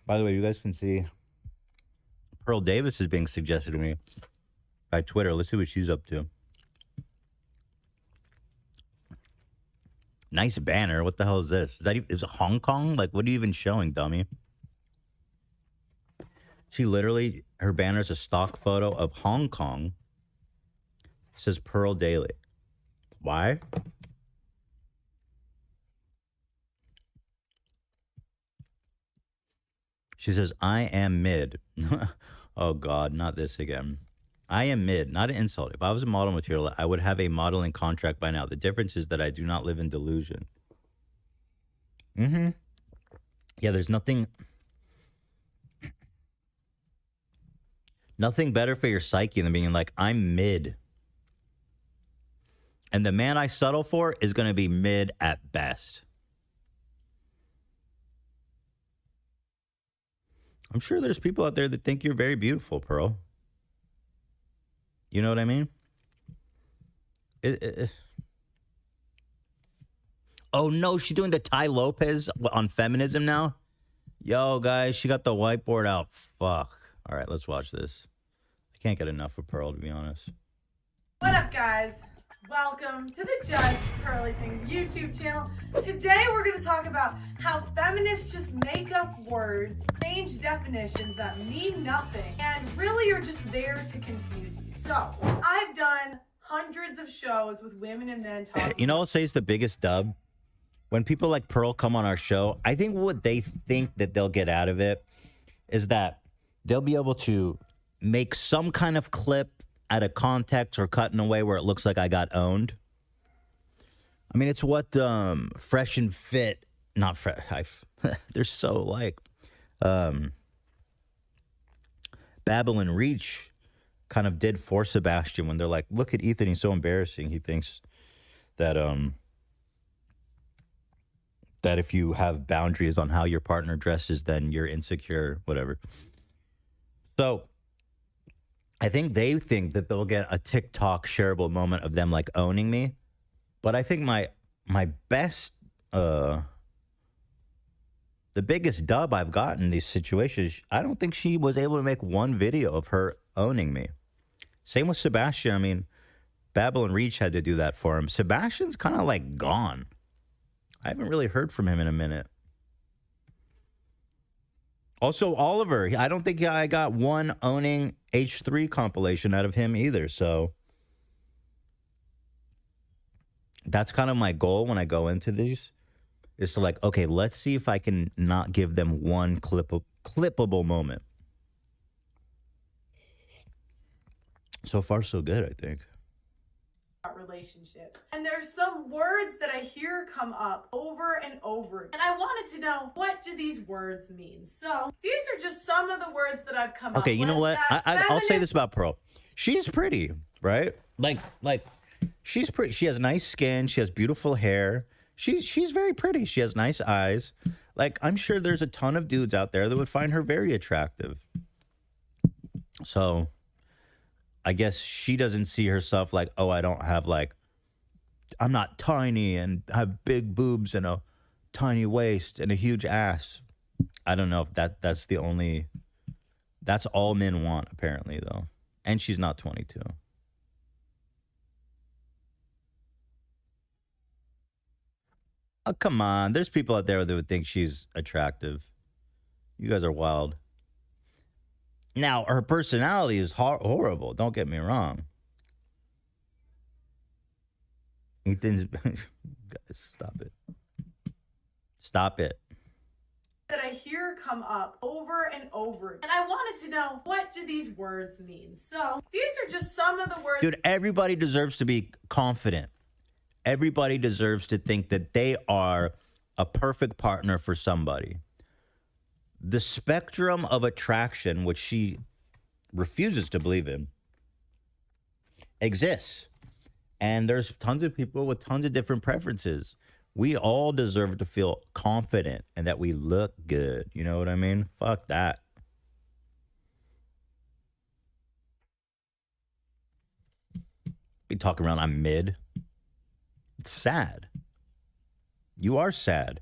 By the way, you guys can see Pearl Davis is being suggested to me by Twitter. Let's see what she's up to. Nice banner. What the hell is this? Is it Hong Kong? Like, what are you even showing, dummy? She literally, her banner is a stock photo of Hong Kong. It says Pearl Daily. Why? She says, I am mid. Oh, God, not this again. I am mid, not an insult. If I was a model material, I would have a modeling contract by now. The difference is that I do not live in delusion. Mm-hmm. Yeah, there's nothing better for your psyche than being like, I'm mid. And the man I settle for is going to be mid at best. I'm sure there's people out there that think you're very beautiful, Pearl. You know what I mean? Oh, no, she's doing the Ty Lopez on Feminism now? Yo, guys, she got the whiteboard out. Fuck. All right, let's watch this. I can't get enough of Pearl, to be honest. What up, guys? Welcome to the JustPearlyThings YouTube channel. Today we're going to talk about how feminists just make up words, change definitions that mean nothing, and really are just there to confuse you. So, I've done hundreds of shows with women and men talking. You know what I'll say is the biggest dub? When people like Pearl come on our show, I think what they think that they'll get out of it is that they'll be able to make some kind of clip out of context or cut in a way where it looks like I got owned. I mean, it's what Fresh and Fit, not Fresh, they're so like, Babylon Reach kind of did for Sebastian when they're like, look at Ethan, he's so embarrassing. He thinks that that if you have boundaries on how your partner dresses, then you're insecure, whatever. So I think they think that they'll get a TikTok shareable moment of them like owning me. But I think my best, the biggest dub I've gotten in these situations, I don't think she was able to make one video of her owning me. Same with Sebastian. I mean, Babylon Reach had to do that for him. Sebastian's kind of like gone. I haven't really heard from him in a minute. Also, Oliver, I don't think I got one owning H3 compilation out of him either. So that's kind of my goal when I go into these, is to like, okay, let's see if I can not give them one clippable moment. So far, so good, I think. Relationship. And there's some words that I hear come up over and over. And I wanted to know, what do these words mean? So these are just some of the words that I've come up with. Okay, you know what? I'll say this about Pearl. She's pretty, right? Like she's pretty. She has nice skin. She has beautiful hair. She's very pretty. She has nice eyes. Like, I'm sure there's a ton of dudes out there that would find her very attractive. So I guess she doesn't see herself like, oh, I don't have like, I'm not tiny and have big boobs and a tiny waist and a huge ass. I don't know if that's the only, that's all men want apparently though. And she's not 22. Oh, come on. There's people out there that would think she's attractive. You guys are wild. Now, her personality is horrible. Don't get me wrong. Ethan's... Guys, stop it. Stop it. That I hear come up over and over. And I wanted to know, what do these words mean? So these are just some of the words. Dude, everybody deserves to be confident. Everybody deserves to think that they are a perfect partner for somebody. The spectrum of attraction, which she refuses to believe in, exists. And there's tons of people with tons of different preferences. We all deserve to feel confident and that we look good. You know what I mean? Fuck that. Be talking around, I'm mid. It's sad. You are sad.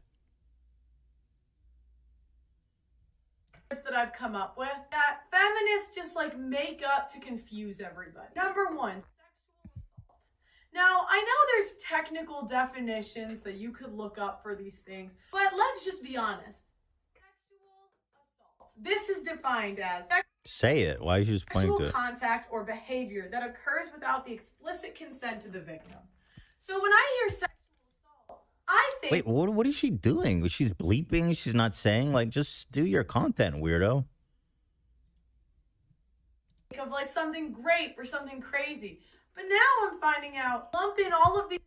I've come up with that feminists just like make up to confuse everybody. Number one, sexual assault. Now, I know there's technical definitions that you could look up for these things, but let's just be honest. Sexual assault. This is defined as Say it. Why are you just pointing to sexual it? contact or behavior that occurs without the explicit consent of the victim. So when I hear sexual assault, I think... Wait, what is she doing? She's bleeping? She's not saying? Like, just do your content, weirdo. of like something great or something crazy. But now I'm finding out, lump in all of these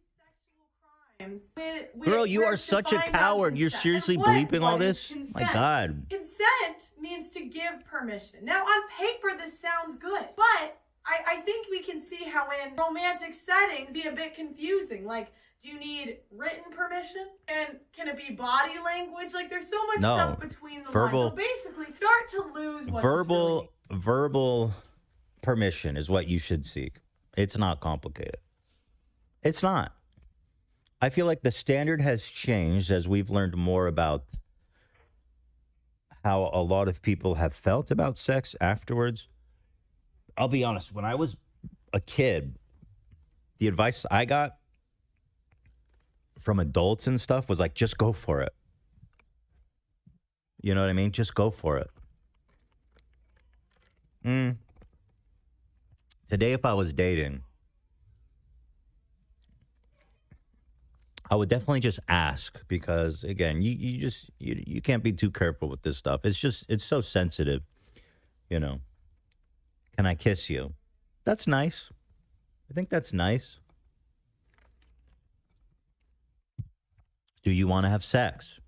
sexual crimes with Girl, you are such a coward. You're seriously bleeping all this? My God. Consent means to give permission. Now, on paper, this sounds good, but I think we can see how in romantic settings be a bit confusing. Like, do you need written permission? And can it be body language? Like, there's so much stuff between the lines. So basically, start to lose what verbal permission is what you should seek. It's not complicated. It's not. I feel like the standard has changed as we've learned more about how a lot of people have felt about sex afterwards. I'll be honest, when I was a kid, the advice I got from adults and stuff was like, just go for it. You know what I mean? Just go for it. Today, if I was dating, I would definitely just ask because, again, you can't be too careful with this stuff. It's so sensitive, you know. Can I kiss you? That's nice. I think that's nice. Do you want to have sex?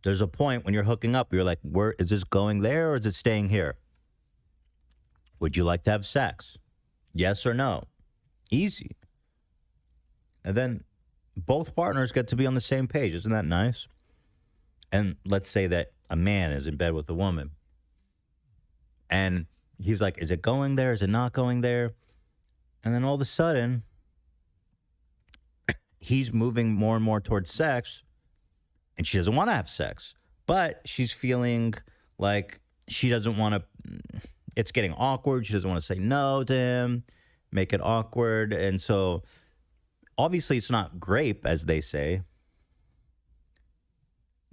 There's a point when you're hooking up, you're like, where is this going there or is it staying here? Would you like to have sex? Yes or no? Easy. And then both partners get to be on the same page. Isn't that nice? And let's say that a man is in bed with a woman. And he's like, is it going there? Is it not going there? And then all of a sudden, he's moving more and more towards sex. And she doesn't want to have sex. But she's feeling like she doesn't want to... It's getting awkward. She doesn't want to say no to him, make it awkward. And so, obviously, it's not grape, as they say.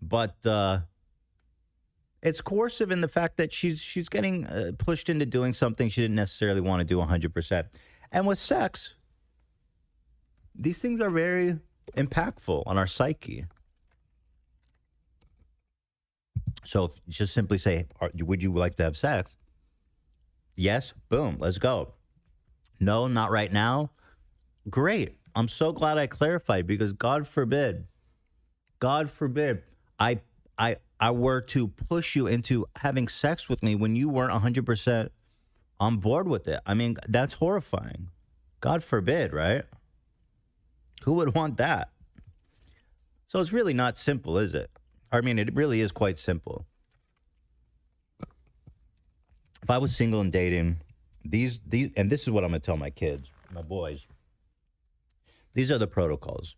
But it's coercive in the fact that she's getting pushed into doing something she didn't necessarily want to do 100%. And with sex, these things are very impactful on our psyche. So just simply say, would you like to have sex? Yes, boom, let's go. No, not right now. Great. I'm so glad I clarified because God forbid I were to push you into having sex with me when you weren't 100% on board with it. I mean, that's horrifying. God forbid, right? Who would want that? So it's really not simple, is it? I mean, it really is quite simple. If I was single and dating, these, and this is what I'm going to tell my kids, my boys. These are the protocols.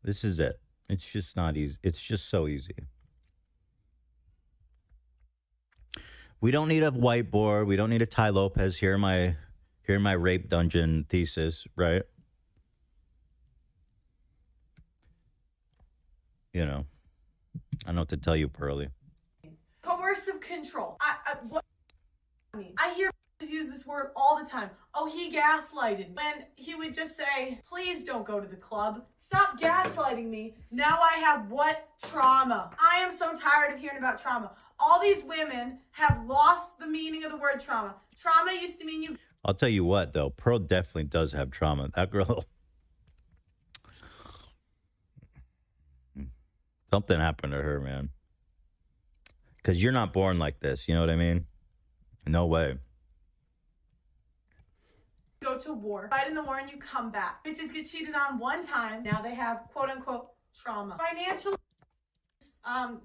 This is it. It's just not easy. It's just so easy. We don't need a whiteboard. We don't need a Ty Lopez. Here in my rape dungeon thesis, right? You know, I don't know what to tell you, Pearly. Coercive control. I hear use this word all the time. Oh, he gaslighted me. When he would just say, please don't go to the club. Stop gaslighting me. Now I have what? Trauma. I am so tired of hearing about trauma. All these women have lost the meaning of the word trauma. Trauma used to mean you... I'll tell you what, though. Pearl definitely does have trauma. That girl... Something happened to her, man. Because you're not born like this. You know what I mean? No way. Go to war, fight in the war, and you come back. Bitches get cheated on one time. Now they have quote-unquote trauma. Financial,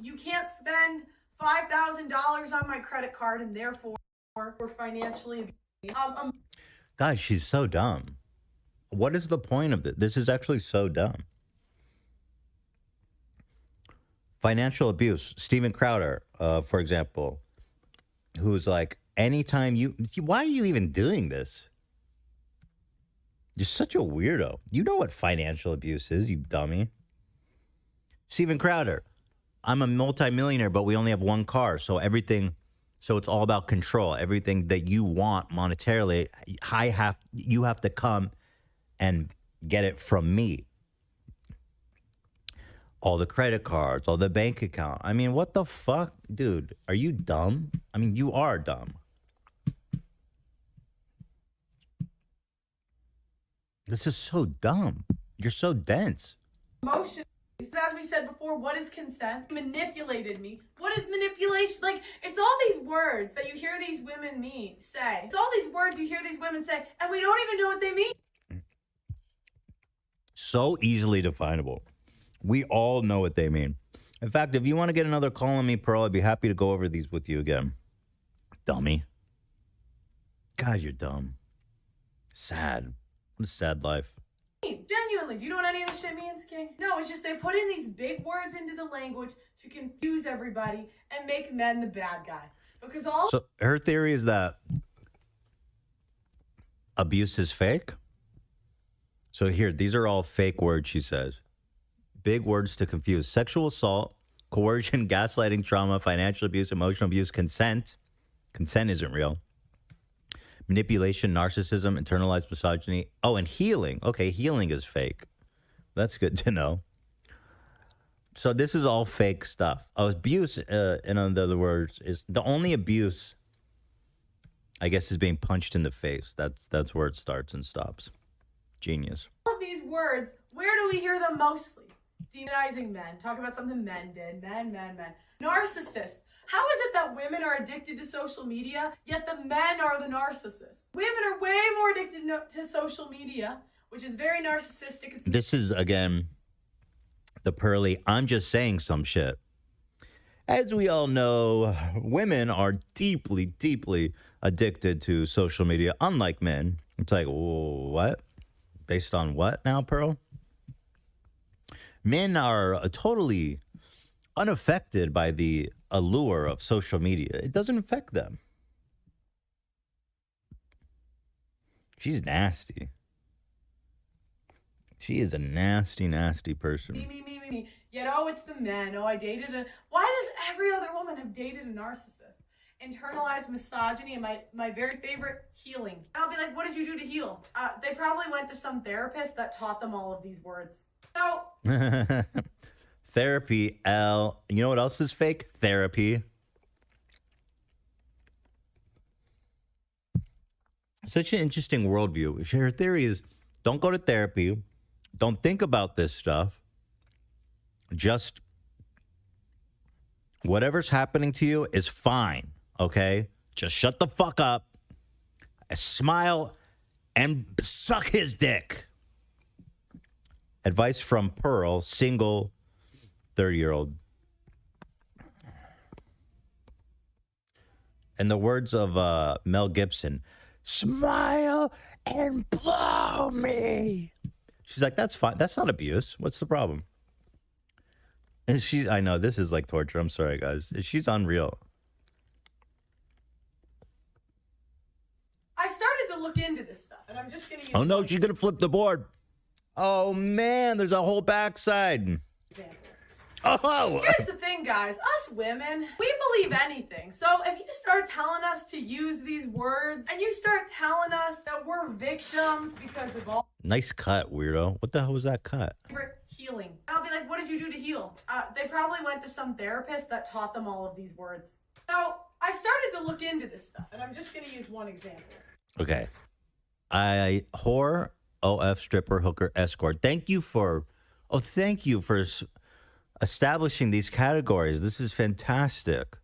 you can't spend $5,000 on my credit card, and therefore we're financially... Guys, she's so dumb. What is the point of this? This is actually so dumb. Financial abuse. Steven Crowder, for example, who's like, anytime why are you even doing this? You're such a weirdo. You know what financial abuse is, you dummy. Steven Crowder, I'm a multimillionaire, but we only have one car. So it's all about control. Everything that you want monetarily, you have to come and get it from me. All the credit cards, all the bank account. I mean, what the fuck? Dude, are you dumb? I mean, you are dumb. This is so dumb. You're so dense. Emotion. As we said before, what is consent? Manipulated me. What is manipulation? Like, it's all these words that you hear these women say. It's all these words you hear these women say, and we don't even know what they mean. So easily definable. We all know what they mean. In fact, if you want to get another call on me, Pearl, I'd be happy to go over these with you again. Dummy. God, you're dumb. Sad. What a sad life. Genuinely, do you know what any of this shit means, King? No, it's just they put in these big words into the language to confuse everybody and make men the bad guy. Because So her theory is that abuse is fake. So here, these are all fake words, she says. Big words to confuse. Sexual assault, coercion, gaslighting, trauma, financial abuse, emotional abuse, consent. Consent isn't real. Manipulation, narcissism, internalized misogyny. Oh, and healing. Okay, healing is fake. That's good to know. So this is all fake stuff. Abuse, in other words, is the only abuse, I guess, is being punched in the face. That's where it starts and stops. Genius. All of these words, where do we hear them mostly? Demonizing men. Talk about something men did. Men. Narcissist. How is it that women are addicted to social media, yet the men are the narcissists? Women are way more addicted to social media, which is very narcissistic. This is, again, the Pearly, I'm just saying some shit. As we all know, women are deeply, deeply addicted to social media, unlike men. It's like, what? Based on what now, Pearl? Men are totally unaffected by the allure of social media. It doesn't affect them. She's nasty. She is a nasty, nasty person. Me. Yet, it's the men. I dated Why does every other woman have dated a narcissist? Internalized misogyny and my very favorite, healing. And I'll be like, what did you do to heal? They probably went to some therapist that taught them all of these words. So... Therapy, L. You know what else is fake? Therapy. Such an interesting worldview. Her theory is, don't go to therapy. Don't think about this stuff. Just whatever's happening to you is fine, okay? Just shut the fuck up, smile, and suck his dick. Advice from Pearl, single, 30-year-old. In the words of Mel Gibson, smile and blow me. She's like, that's fine. That's not abuse. What's the problem? And I know this is like torture. I'm sorry, guys. She's unreal. I started to look into this stuff, and I'm just going to use... Oh, no, she's going to flip the board. Oh, man, there's a whole backside. Example. Oh! Here's the thing, guys. Us women, we believe anything. So if you start telling us to use these words, and you start telling us that we're victims because of all... Nice cut, weirdo. What the hell was that cut? Healing. And I'll be like, what did you do to heal? They probably went to some therapist that taught them all of these words. So I started to look into this stuff, and I'm just going to use one example. Okay. Whore, OF, stripper, hooker, escort. Thank you for establishing these categories. This is fantastic.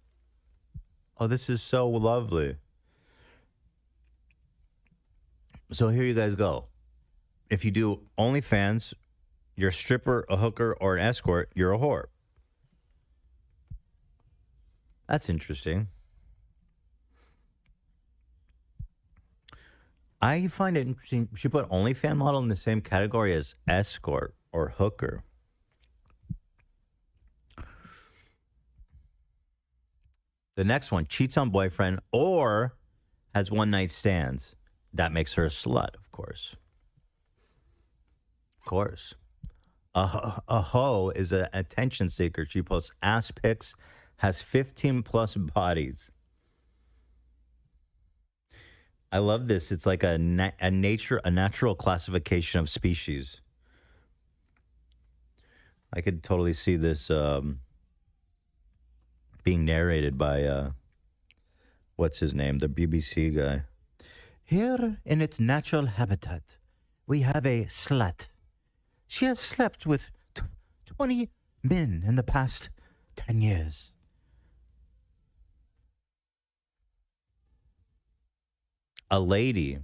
Oh, this is so lovely. So here you guys go. If you do OnlyFans, you're a stripper, a hooker, or an escort, you're a whore. That's interesting. I find it interesting. She put OnlyFans model in the same category as escort or hooker. The next one, cheats on boyfriend or has one night stands. That makes her a slut, of course. Of course. A hoe is an attention seeker. She posts ass pics, has 15 plus bodies. I love this. It's like a natural classification of species. I could totally see this being narrated by what's his name, the BBC guy. Here in its natural habitat, we have a slut. She has slept with 20 men in the past 10 years. A lady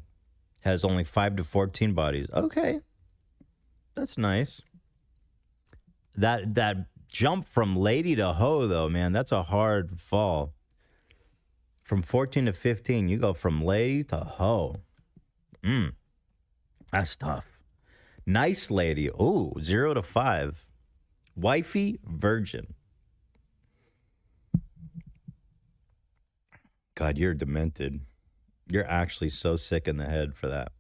has only 5 to 14 bodies. Okay. That's nice. That jump from lady to hoe, though, man, that's a hard fall. From 14 to 15, you go from lady to hoe. That's tough. Nice lady. Ooh, 0 to 5. Wifey, virgin. God, you're demented. You're actually so sick in the head for that.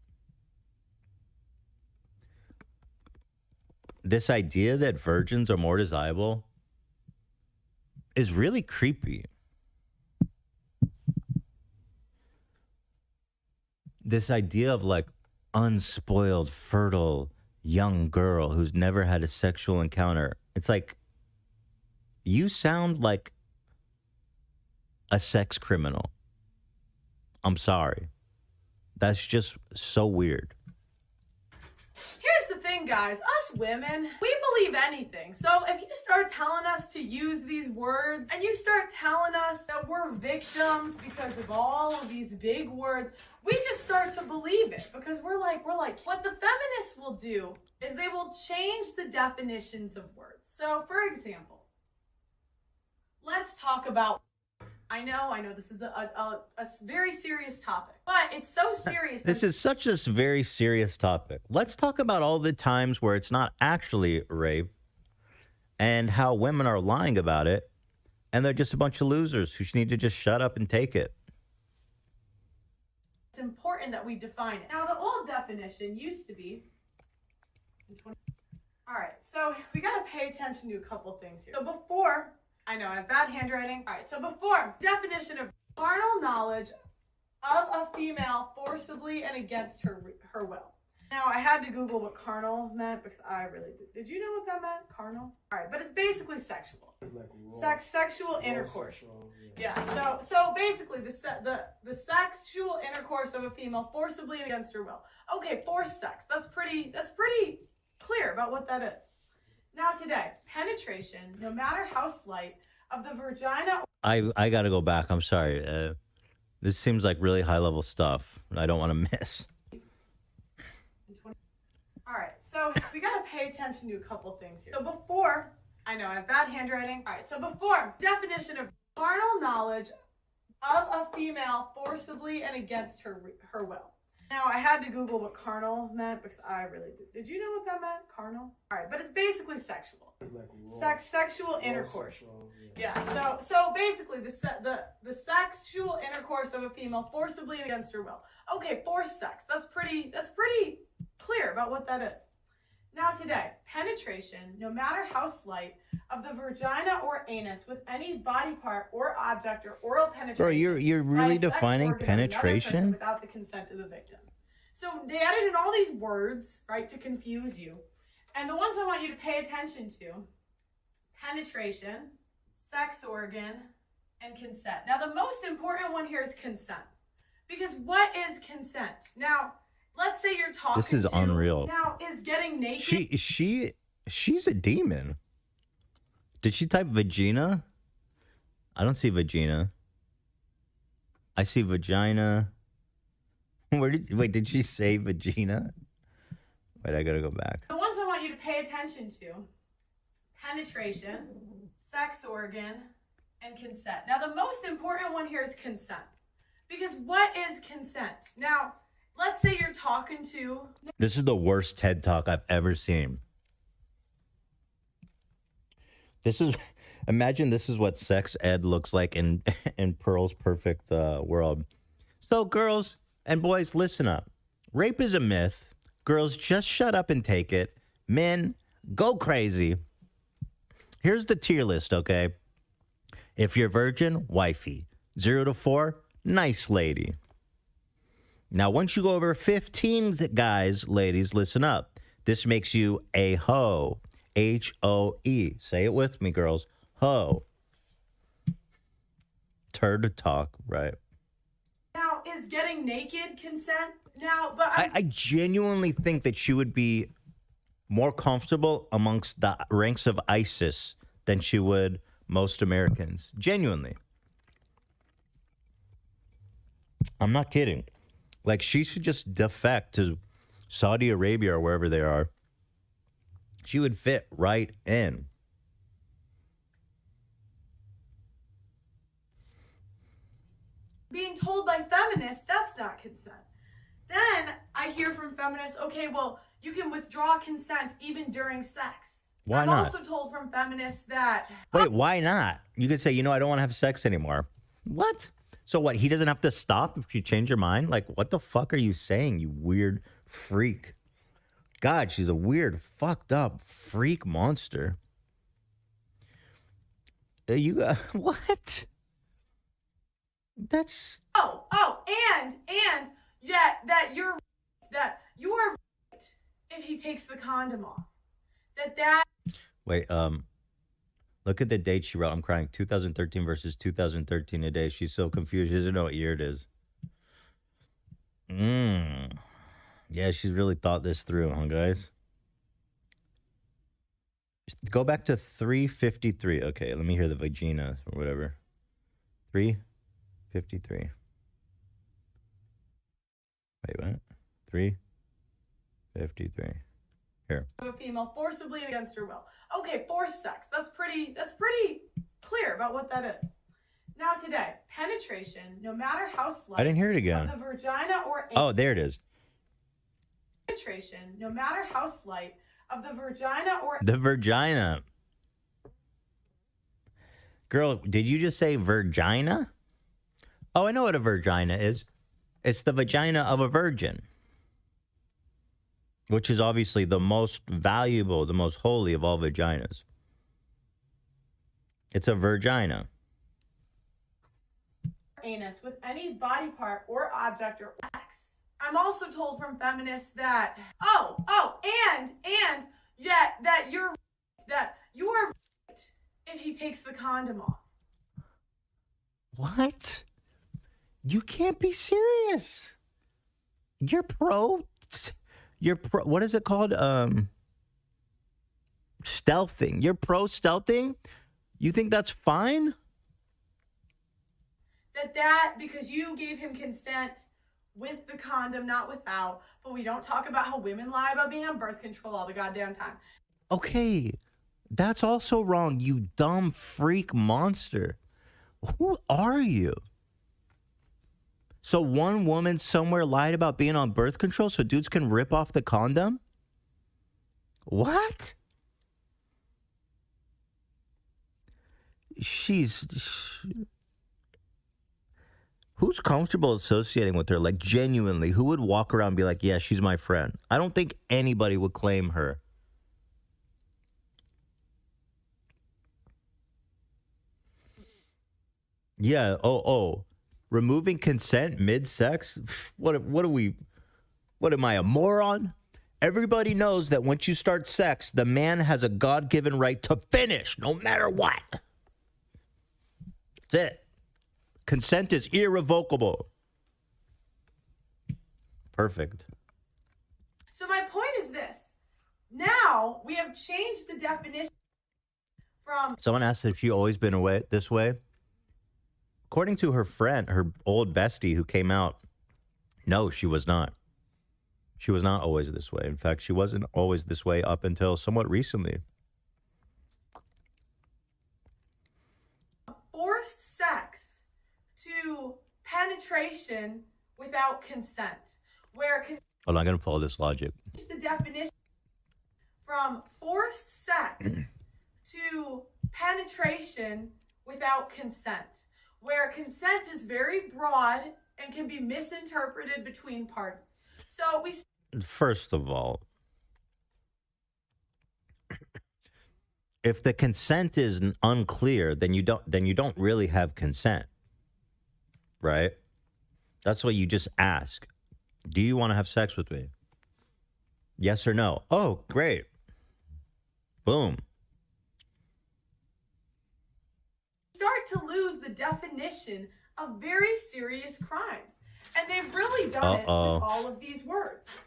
This idea that virgins are more desirable is really creepy. This idea of like unspoiled, fertile, young girl who's never had a sexual encounter. It's like, you sound like a sex criminal. I'm sorry. That's just so weird. Here's the thing, guys. Us women, we believe anything. So if you start telling us to use these words and you start telling us that we're victims because of all of these big words, we just start to believe it because we're like, what the feminists will do is they will change the definitions of words. So for example, let's talk about, I know this is a very serious topic, but it's so serious. This is such a very serious topic. Let's talk about all the times where it's not actually rape and how women are lying about it and they're just a bunch of losers who need to just shut up and take it. It's important that we define it. Now, the old definition used to be... All right, so we got to pay attention to a couple things here. So before... I know, I have bad handwriting. All right, so before, definition of carnal knowledge of a female forcibly and against her will. Now, I had to Google what carnal meant because I really did. Did you know what that meant, carnal? All right, but it's basically sexual. Like sexual intercourse. Sexual, yeah. So basically, the sexual intercourse of a female forcibly and against her will. Okay, forced sex. That's pretty clear about what that is. Now today, penetration, no matter how slight, of the vagina... I got to go back. I'm sorry. This seems like really high-level stuff. I don't want to miss. All right, so we got to pay attention to a couple things here. So before... I know, I have bad handwriting. All right, so before, definition of carnal knowledge of a female forcibly and against her will. Now, I had to Google what carnal meant because I really did. Did you know what that meant, carnal? All right, but it's basically sexual. Sexual intercourse. Sexual, yeah. So basically, the sexual intercourse of a female forcibly and against her will. Okay, forced sex. That's pretty clear about what that is. Now today, penetration, no matter how slight, of the vagina or anus with any body part or object or oral penetration. Bro, you're really defining penetration? Without the consent of the victim. So they added in all these words, right, to confuse you. And the ones I want you to pay attention to, penetration, sex organ, and consent. Now the most important one here is consent. Because what is consent? Now, let's say you're talking This is unreal. Now, is getting naked... She's a demon. Did she type vagina? I don't see vagina. I see vagina. Did she say vagina? Wait, I gotta go back. The ones I want you to pay attention to, penetration, sex organ, and consent. Now, the most important one here is consent. Because what is consent? Now, let's say you're talking to... This is the worst TED Talk I've ever seen. This Imagine this is what sex ed looks like in in Pearl's perfect world. So, girls and boys, listen up. Rape is a myth. Girls, just shut up and take it. Men, go crazy. Here's the tier list, okay? If you're virgin, wifey. 0 to 4, nice lady. Now, once you go over 15, guys, ladies, listen up. This makes you a hoe. H-O-E. Say it with me, girls. Hoe. Turd talk, right? Now, is getting naked consent? Now, but I genuinely think that she would be more comfortable amongst the ranks of ISIS than she would most Americans. Genuinely. I'm not kidding. Like, she should just defect to Saudi Arabia or wherever they are. She would fit right in. being told by feminists that's not consent. Then I hear from feminists, okay, well, you can withdraw consent even during sex. Why I'm not? also told from feminists that... Wait, why not? You could say, you know, I don't want to have sex anymore. What? So what, he doesn't have to stop if you change your mind? Like, what the fuck are you saying, you weird freak? God, she's a weird, fucked up freak monster. You got, what? That's... and yet that you are right if he takes the condom off. That... Wait, look at the date she wrote. I'm crying. 2013 versus 2013 a day. She's so confused. She doesn't know what year it is. Yeah, she's really thought this through, huh, guys? Go back to 353. Okay, let me hear the vagina or whatever. 353. Wait, what? 353. Here. A female forcibly against her will. Okay, forced sex. That's pretty clear about what that is. Now today, penetration, no matter how slight. I didn't hear it again. Of the vagina or oh, there it is. Penetration, no matter how slight, of the vagina or the vagina. Girl, did you just say vagina? Oh, I know what a vagina is. It's the vagina of a virgin, which is obviously the most valuable, the most holy of all vaginas. It's a vagina. Anus with any body part or object or X. I'm also told from feminists that and yet that you are right if he takes the condom off. What? You can't be serious. You're pro. What is it called? Stealthing. You're pro stealthing? You think that's fine? That because you gave him consent with the condom, not without. But we don't talk about how women lie about being on birth control all the goddamn time. Okay. That's also wrong, you dumb freak monster. Who are you? So one woman somewhere lied about being on birth control so dudes can rip off the condom? What? Who's comfortable associating with her? Like, genuinely, who would walk around and be like, yeah, she's my friend? I don't think anybody would claim her. Yeah, removing consent mid-sex? What am I, a moron? Everybody knows that once you start sex, the man has a God-given right to finish, no matter what. That's it. Consent is irrevocable. Perfect. So my point is this. Now we have changed the definition from... Someone asked if she always been this way. According to her friend, her old bestie who came out, no, she was not. She was not always this way. In fact, she wasn't always this way up until somewhat recently. Forced sex to penetration without consent. I'm not going to follow this logic. The definition from forced sex to penetration without consent, where consent is very broad and can be misinterpreted between parties. So we First of all, if the consent is unclear, then you don't really have consent, right? That's what you just ask. Do you want to have sex with me? Yes or no? Oh, great. Boom. start to lose the definition of very serious crimes. And they've really done it with all of these words.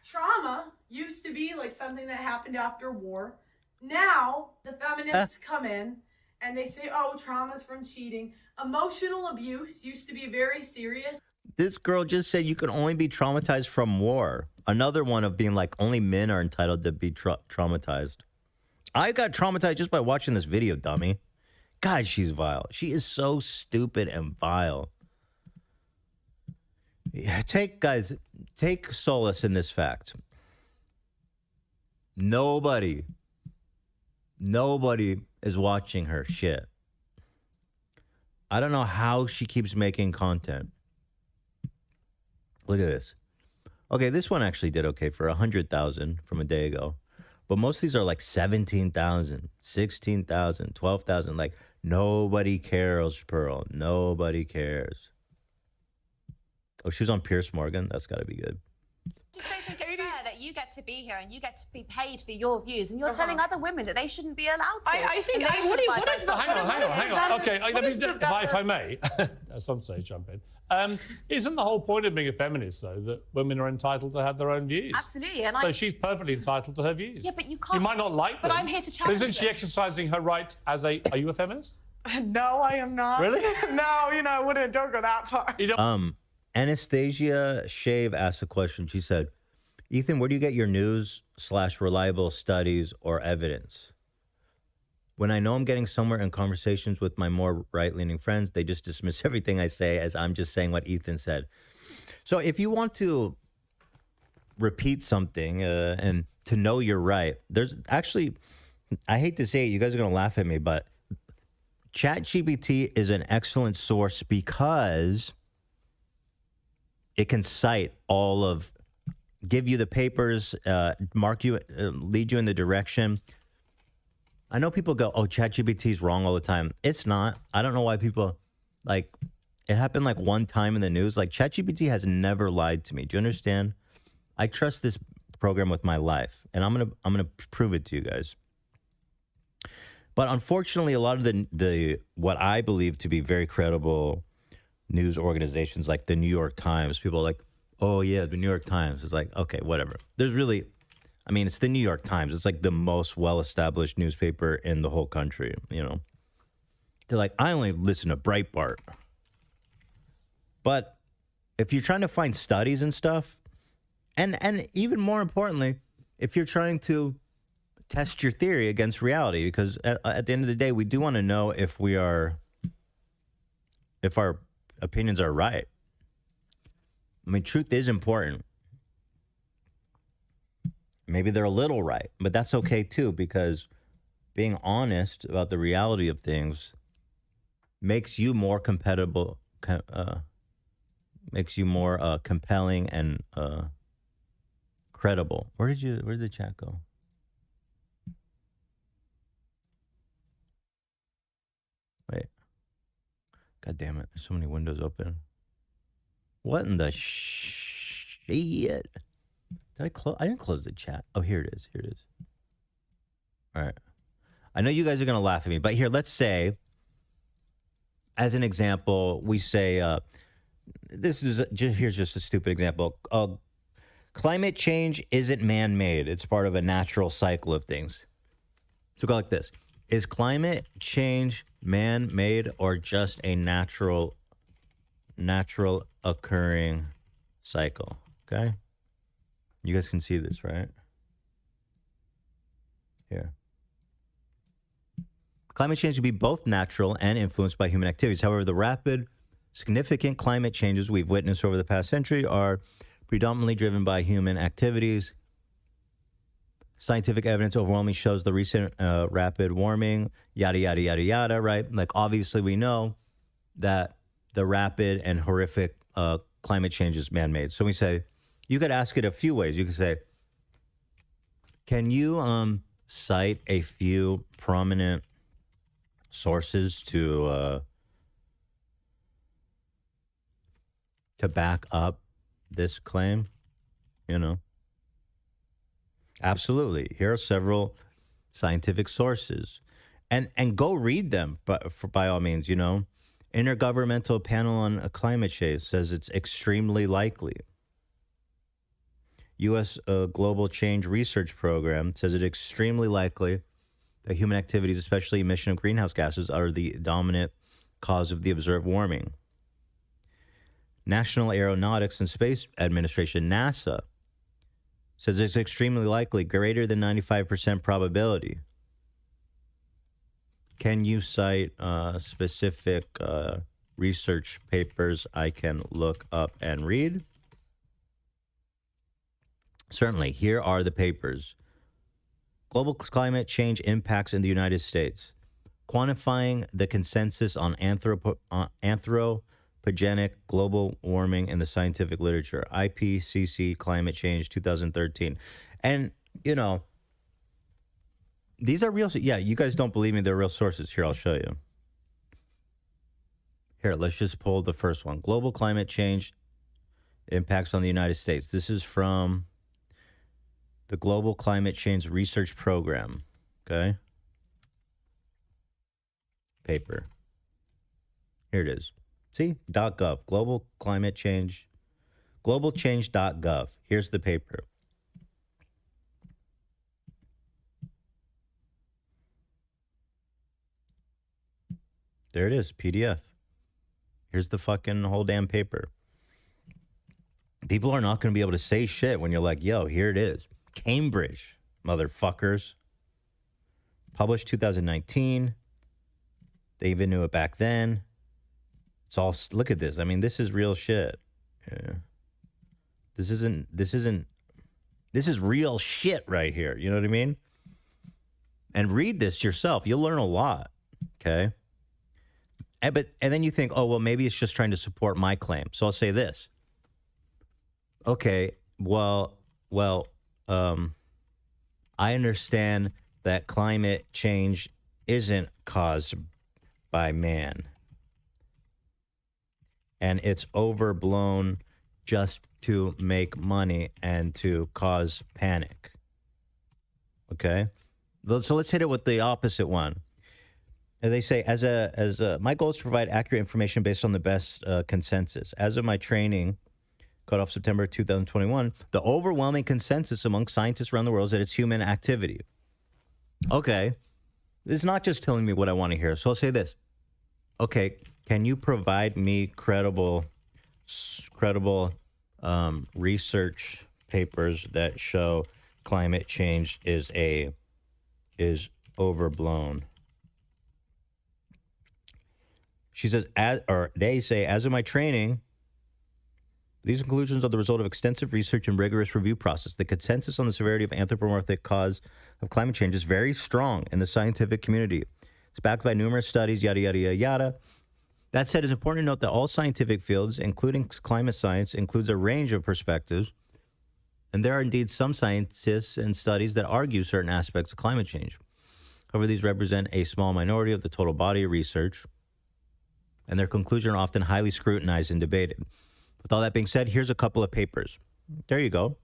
Trauma used to be like something that happened after war. Now the feminists come in and they say, oh, trauma's from cheating. Emotional abuse used to be very serious. This girl just said you can only be traumatized from war. Another one of being like only men are entitled to be traumatized. I got traumatized just by watching this video, dummy. God, she's vile. She is so stupid and vile. Yeah, take solace in this fact. Nobody is watching her shit. I don't know how she keeps making content. Look at this. Okay, this one actually did okay for 100,000 from a day ago. But most of these are like 17,000, 16,000, 12,000. Like, nobody cares, Pearl. Nobody cares. Oh, she was on Pierce Morgan. That's got to be good. Just don't think it's fair that you get to be here and you get to be paid for your views, and you're telling other women that they shouldn't be allowed to. I think what is the hang on. Okay, if I may, at some stage jump in. Isn't the whole point of being a feminist, though, that women are entitled to have their own views? Absolutely. And so she's perfectly entitled to her views. Yeah, but you can't. You might not like them. But I'm here to challenge Isn't she them. exercising her right as a... Are you a feminist? No, I am not. Really? No, I wouldn't. Don't go that far. You don't... Anastasia Shave asked a question. She said, Ethan, where do you get your news/reliable studies or evidence? When I know I'm getting somewhere in conversations with my more right-leaning friends, they just dismiss everything I say as I'm just saying what Ethan said. So if you want to repeat something and to know you're right, there's actually, I hate to say it, you guys are going to laugh at me, but ChatGPT is an excellent source because it can cite all of, give you the papers, mark you, lead you in the direction. I know people go, oh, ChatGPT's wrong all the time. It's not. I don't know why people, like, it happened like one time in the news. Like, ChatGPT has never lied to me. Do you understand? I trust this program with my life, and I'm gonna prove it to you guys. But unfortunately, a lot of the what I believe to be very credible news organizations like the New York Times, people are like, oh yeah, the New York Times. It's like, okay, whatever. There's really, I mean, it's the New York Times. It's like the most well-established newspaper in the whole country, you know. They're like, I only listen to Breitbart. But if you're trying to find studies and stuff, and even more importantly, if you're trying to test your theory against reality, because at the end of the day, we do want to know if our opinions are right. I mean, truth is important. Maybe they're a little right, but that's okay too, because being honest about the reality of things makes you more compatible, makes you more compelling and credible. Where did the chat go? Wait. God damn it. There's so many windows open. What in the shit? Did I close? I didn't close the chat. Oh, here it is. Here it is. All right. I know you guys are going to laugh at me, but here, let's say, as an example, we say, here's just a stupid example. Climate change isn't man-made. It's part of a natural cycle of things. So go like this. Is climate change man-made or just a natural occurring cycle? Okay? You guys can see this, right? Here. Climate change can be both natural and influenced by human activities. However, the rapid, significant climate changes we've witnessed over the past century are predominantly driven by human activities. Scientific evidence overwhelmingly shows the recent rapid warming, yada, yada, yada, yada, right? Like, obviously, we know that the rapid and horrific climate change is man-made. So we say, you could ask it a few ways. You could say, can you cite a few prominent sources to back up this claim? You know? Absolutely. Here are several scientific sources. And go read them, but by all means, you know. Intergovernmental Panel on Climate Change says it's extremely likely. U.S. Global Change Research Program says it's extremely likely that human activities, especially emission of greenhouse gases, are the dominant cause of the observed warming. National Aeronautics and Space Administration, NASA, says it's extremely likely, greater than 95% probability. Can you cite specific research papers I can look up and read? Certainly. Here are the papers. Global climate change impacts in the United States. Quantifying the consensus on anthropogenic global warming in the scientific literature. IPCC Climate Change 2013. And, you know, these are real. Yeah, you guys don't believe me. They're real sources. Here, I'll show you. Here, let's just pull the first one. Global climate change impacts on the United States. This is from the Global Climate Change Research Program. Okay. Paper. Here it is. See? .gov. Global climate change. Globalchange.gov. Here's the paper. There it is, PDF. Here's the fucking whole damn paper. People are not going to be able to say shit when you're like, yo, here it is. Cambridge, motherfuckers. Published 2019. They even knew it back then. It's all, look at this. I mean, this is real shit. Yeah. This is real shit right here. You know what I mean? And read this yourself. You'll learn a lot. Okay. And then you think, oh, well, maybe it's just trying to support my claim. So I'll say this. Okay, well, I understand that climate change isn't caused by man. And it's overblown just to make money and to cause panic. Okay? So let's hit it with the opposite one. And they say, my goal is to provide accurate information based on the best consensus. As of my training, cut off September 2021, the overwhelming consensus among scientists around the world is that it's human activity. Okay. It's not just telling me what I want to hear. So I'll say this. Okay, can you provide me credible research papers that show climate change is overblown? She says, they say, as of my training, these conclusions are the result of extensive research and rigorous review process. The consensus on the severity of anthropomorphic cause of climate change is very strong in the scientific community. It's backed by numerous studies, yada, yada, yada, yada. That said, it's important to note that all scientific fields, including climate science, includes a range of perspectives. And there are indeed some scientists and studies that argue certain aspects of climate change. However, these represent a small minority of the total body of research, and their conclusions are often highly scrutinized and debated. With all that being said, here's a couple of papers. There you go.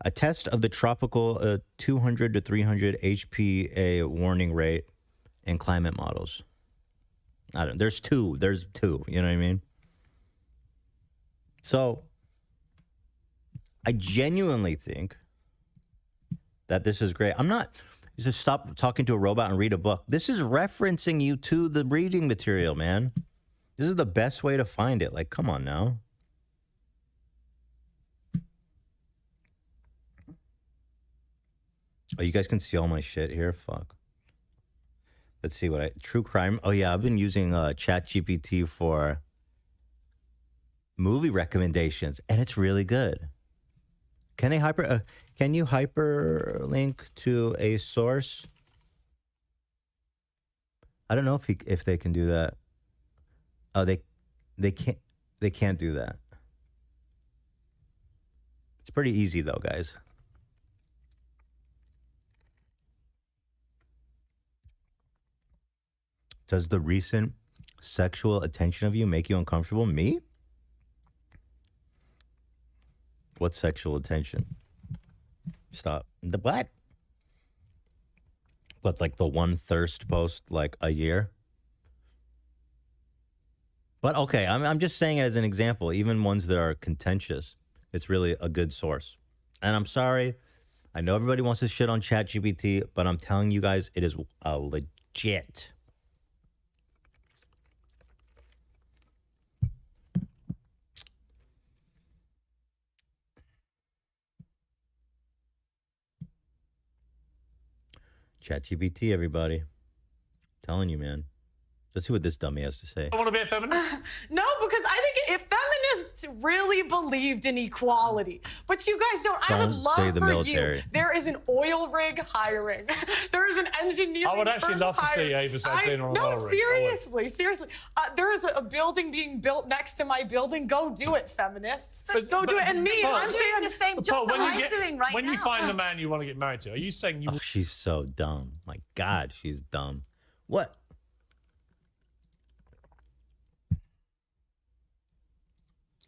A test of the tropical 200 to 300 HPA warning rate in climate models. There's two, you know what I mean? So I genuinely think that this is great. Just stop talking to a robot and read a book. This is referencing you to the reading material, man. This is the best way to find it. Like, come on now. Oh, you guys can see all my shit here? Fuck. Let's see true crime. Oh, yeah, I've been using ChatGPT for movie recommendations, and it's really good. Can Can you hyperlink to a source? I don't know if they can do that. Oh, they can't do that. It's pretty easy though, guys. Does the recent sexual attention of you make you uncomfortable? Me? What sexual attention? Stop. The what? What, like the one thirst post like a year? But okay, I'm just saying it as an example. Even ones that are contentious, it's really a good source. And I'm sorry, I know everybody wants to shit on ChatGPT, but I'm telling you guys, it is a legit. ChatGPT, everybody. Telling you, man. Let's see what this dummy has to say. I want to be a feminist. No, because I think if feminists really believed in equality, but you guys don't, I would Don't love say the for military. you. There is an oil rig hiring. There is an engineering. I would actually firm love to see hiring. Ava Santana on an No, oil rig. I would. seriously. There is a building being built next to my building. Go do it, feminists. Go do it. And me, but- I'm Doing saying the same job that I'm doing right when now. you find the man you want to get married to, are you saying you? Oh, she's so dumb. My God, she's dumb. What?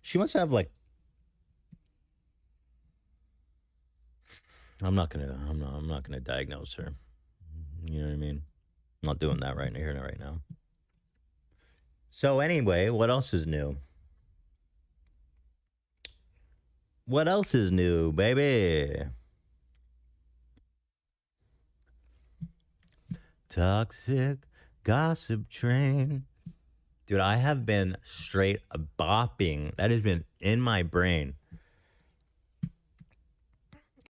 She must have like. I'm not gonna diagnose her. You know what I mean? I'm not doing that right here and right now. So anyway, what else is new? What else is new, baby? Toxic gossip train. Dude, I have been straight bopping. That has been in my brain